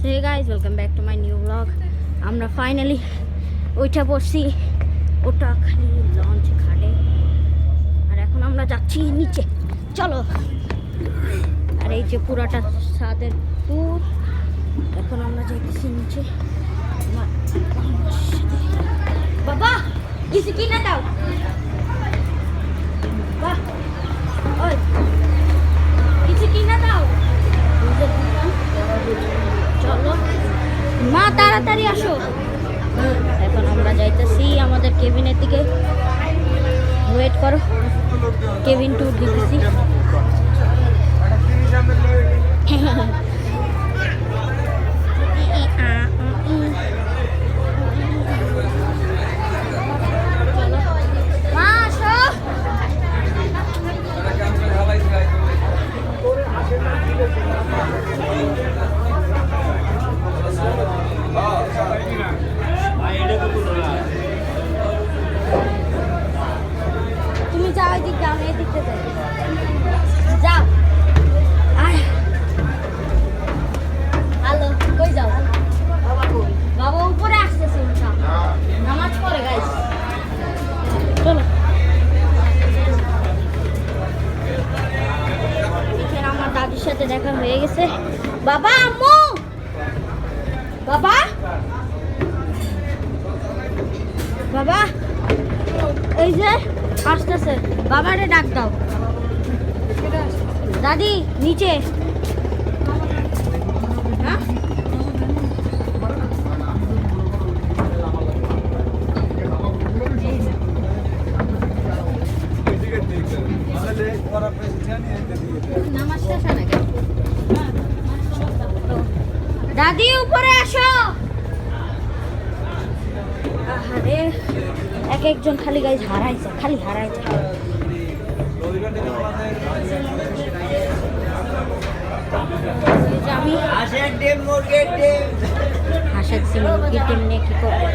Hey guys, welcome back to my new blog. আমরা finally ওইটা পড়ছি ওটা খালি লঞ্চ ঘাটে, আর এখন আমরা যাচ্ছি নিচে। চলো। আর এই যে পুরাটা ছাদের ট্যুর, এখন আমরা যাইতেছি নিচে। বাবা কিছু কিনে দাও। বাহ, ওই কিছু কিনে দাও। চলো মা, তাড়াতাড়ি আসো। এখন আমরা যাইতেছি আমাদের কেবিনের দিকে। ওয়েট করো, কেবিন ট্যুর দিতেছি। মা আসো। তুমি যাও এদিক, যাও আমি এদিকতে যাই। যাও। হ্যালো, কই যাও? বাবা উপরে আসতেছে, নামাজ পড়ে গাইস। চলো। এখানে আমার দাদির সাথে দেখা হয়ে গেছে। বাবা, আম্মু, বাবা, বাবা, এই যে আসতেছে। বাবারে ডাক দাও। দাদি নিচে। হ্যাঁ, দাদি উপরে আসো। আরে এক একজন খালি গাইজ হারাইছে, খালি হারাইছে। আমি হাঁসের ডিম মুরগির ডিম নিয়ে কি করবো?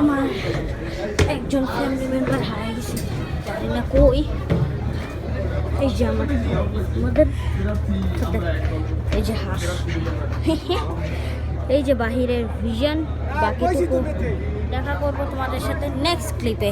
আমার একজন ফ্যামিলি মেম্বার হারিয়ে গেছে, জানি না কই। এই যে আমাদের এই যে হাঁস, এই যে বাহিরের ভিশন। বাকিটুকু দেখা করবো তোমাদের সাথে নেক্সট ক্লিপে।